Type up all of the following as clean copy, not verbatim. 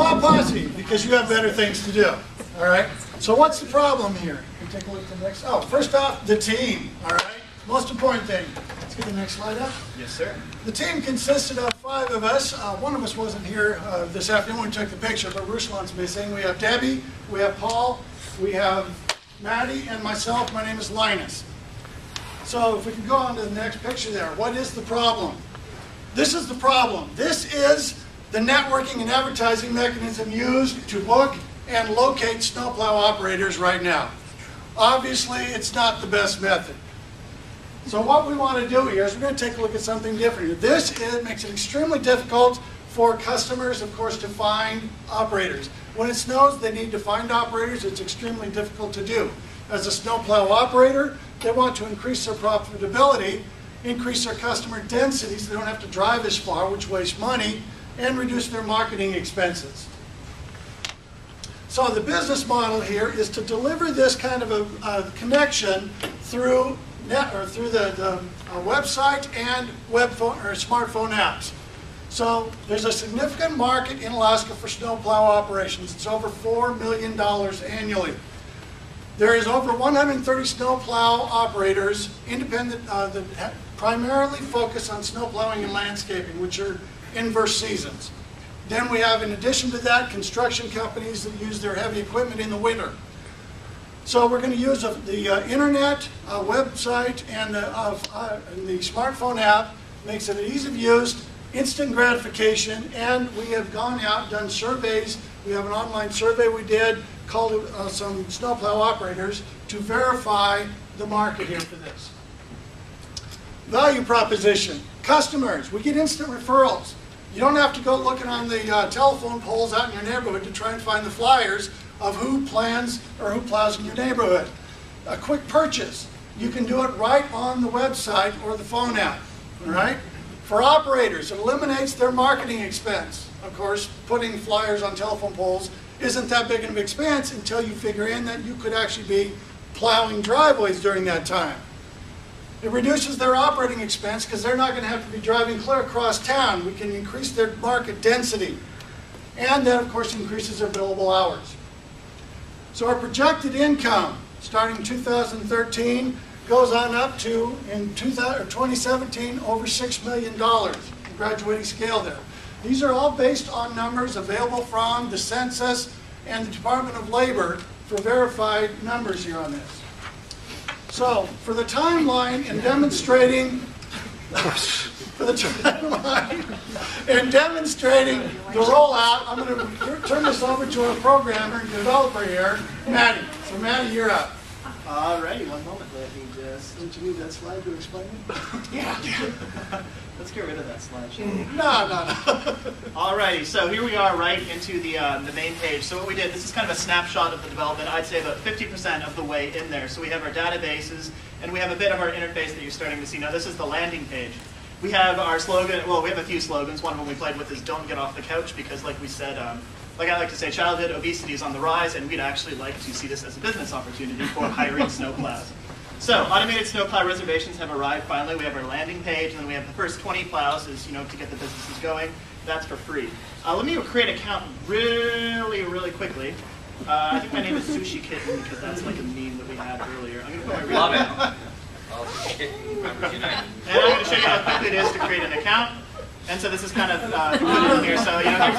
Plow Posse, because you have better things to do. All right? So what's the problem here? You take a look at the next. Oh, first off, the team. All right? Most important thing. Let's get the next slide up. Yes, sir. The team consisted of 5 of us. One of us wasn't here this afternoon when we took the picture, but Ruslan's missing. We have Debbie, we have Paul, we have Maddie, and myself. My name is Linus. So if we can go on to the next picture there. What is the problem? This is the problem. This is the networking and advertising mechanism used to book and locate snowplow operators right now. Obviously, it's not the best method. So what we want to do here is we're going to take a look at something different. This makes it extremely difficult for customers, of course, to find operators. When it snows, they need to find operators. It's extremely difficult to do. As a snowplow operator, they want to increase their profitability, increase their customer density so they don't have to drive as far, which wastes money, and reduce their marketing expenses. So the business model here is to deliver this kind of a connection through the website and web phone or smartphone apps. So there's a significant market in Alaska for snowplow operations. It's over $4 million annually. There is over 130 snowplow operators, independent, that primarily focus on snowplowing and landscaping, which are inverse seasons. Then we have, in addition to that, construction companies that use their heavy equipment in the winter. So we're going to use the internet, website, and the smartphone app. Makes it ease of use, instant gratification, and we have gone out, done surveys. We have an online survey we did, called some snowplow operators to verify the market here for this. Value proposition. Customers, we get instant referrals. You don't have to go looking on the telephone poles out in your neighborhood to try and find the flyers of who plans or who plows in your neighborhood. A quick purchase. You can do it right on the website or the phone app. All right? For operators, it eliminates their marketing expense. Of course, putting flyers on telephone poles isn't that big of an expense until you figure in that you could actually be plowing driveways during that time. It reduces their operating expense because they're not going to have to be driving clear across town. We can increase their market density. And that, of course, increases their billable hours. So our projected income, starting in 2013, goes on up to, in 2017, over $6 million. Graduating scale there. These are all based on numbers available from the Census and the Department of Labor for verified numbers here on this. So, for the timeline and demonstrating the rollout, I'm going to turn this over to our programmer and developer here, Maddie. So, Maddie, you're up. Alrighty, one moment. Let me just. Don't you need that slide to explain it? Yeah. Let's get rid of that slide. No. Alrighty, so here we are right into the main page. So what we did, this is kind of a snapshot of the development. I'd say about 50% of the way in there. So we have our databases, and we have a bit of our interface that you're starting to see. Now this is the landing page. We have our slogan, well, we have a few slogans. One of them we played with is "Don't get off the couch," because like we said, like I like to say, childhood obesity is on the rise, and we'd actually like to see this as a business opportunity for hiring snowplows. So, automated snowplow reservations have arrived finally. We have our landing page, and then we have the first 20 plows to get the businesses going. That's for free. Let me create an account really quickly. I think my name is Sushi Kitten because that's like a meme that we had earlier. I'm going to put my real name. And I'm going to show you how quickly it is to create an account. And so this is kind of put in here. So here's my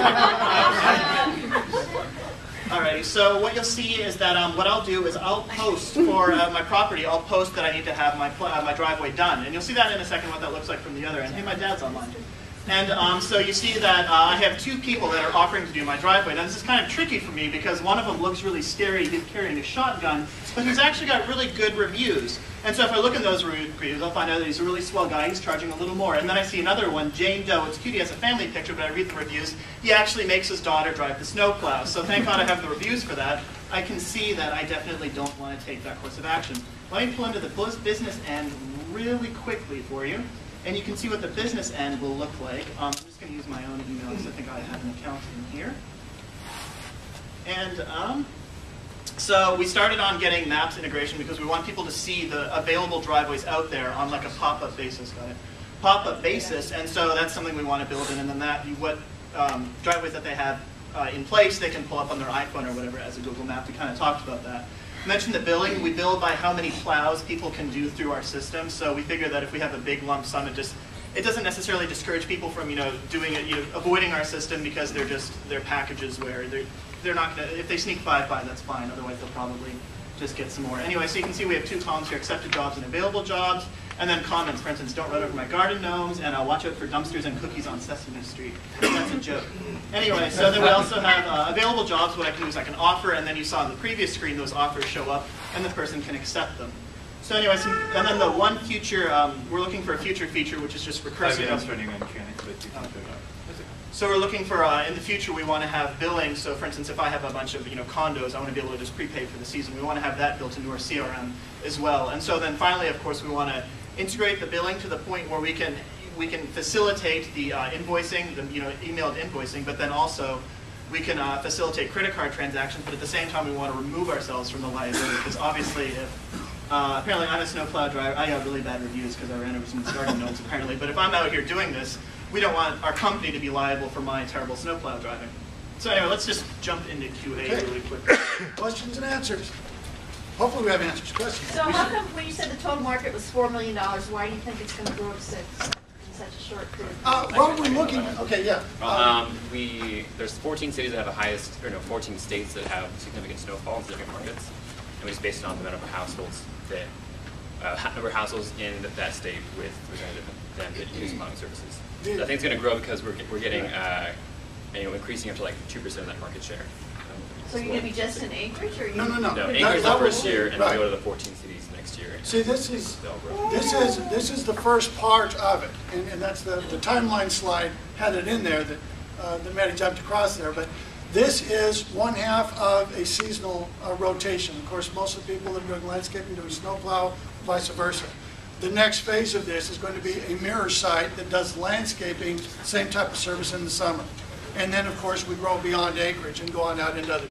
Alrighty, so what you'll see is that what I'll do is I'll post for my property, I'll post that I need to have my driveway done. And you'll see that in a second what that looks like from the other end. Hey, my dad's online. And so you see that I have 2 people that are offering to do my driveway. Now this is kind of tricky for me because one of them looks really scary, he's carrying a shotgun, but he's actually got really good reviews. And so if I look in those reviews, I'll find out that he's a really swell guy, he's charging a little more. And then I see another one, Jane Doe, it's cute, he has a family picture, but I read the reviews, he actually makes his daughter drive the snowplow. So thank God I have the reviews for that. I can see that I definitely don't want to take that course of action. Let me pull into the business end really quickly for you. And you can see what the business end will look like. I'm just going to use my own email because I think I have an account in here. And so we started on getting maps integration because we want people to see the available driveways out there on like a pop-up basis. Pop-up basis, and so that's something we want to build in. And then that, what driveways that they have in place, they can pull up on their iPhone or whatever as a Google map. We kind of talked about that. I mentioned the billing. We bill by how many plows people can do through our system. So we figure that if we have a big lump sum, it doesn't necessarily discourage people from doing it, avoiding our system because they're packages where they're not gonna, if they sneak 5 by, that's fine. Otherwise, they'll probably just get some more. Anyway, so you can see we have 2 columns here: accepted jobs and available jobs, and then comments. For instance, don't run over my garden gnomes, and watch out for dumpsters and cookies on Sesame Street. That's a joke. Anyway, so then we also have available jobs. What I can do is I can offer, and then you saw on the previous screen those offers show up, and the person can accept them. So anyway, and then the one future, we're looking for a future feature, which is just recursive. So we're looking for, in the future, we want to have billing. So for instance, if I have a bunch of condos, I want to be able to just prepay for the season. We want to have that built into our CRM as well. And so then finally, of course, we want to integrate the billing to the point where we can facilitate the invoicing, the emailed invoicing, but then also we can facilitate credit card transactions. But at the same time, we want to remove ourselves from the liability, because obviously, if apparently I'm a snowplow driver, I got really bad reviews because I ran over some garden gnomes apparently. But if I'm out here doing this, we don't want our company to be liable for my terrible snowplow driving. So anyway, let's just jump into QA really quick. Questions and answers. Hopefully we have answers. Questions? So how come when you said the total market was $4 million, why do you think it's going to grow to 6 in such a short period? Well, we're looking at, okay, yeah. There's 14 cities that have the highest, 14 states that have significant snowfall in different markets, and we just based it on the number of households in that state with them that use plowing services. So I think it's going to grow because we're getting increasing up to like 2% of that market share. So you're going to be just in Anchorage, or No. No, Anchorage the first year, and we'll go to the 14 cities next year. See, this is the first part of it, and that's the timeline slide had it in there that Maddie jumped across there. But this is 1/2 of a seasonal rotation. Of course, most of the people that are doing landscaping doing snowplow, vice versa. The next phase of this is going to be a mirror site that does landscaping, same type of service in the summer. And then, of course, we grow beyond Anchorage and go on out into other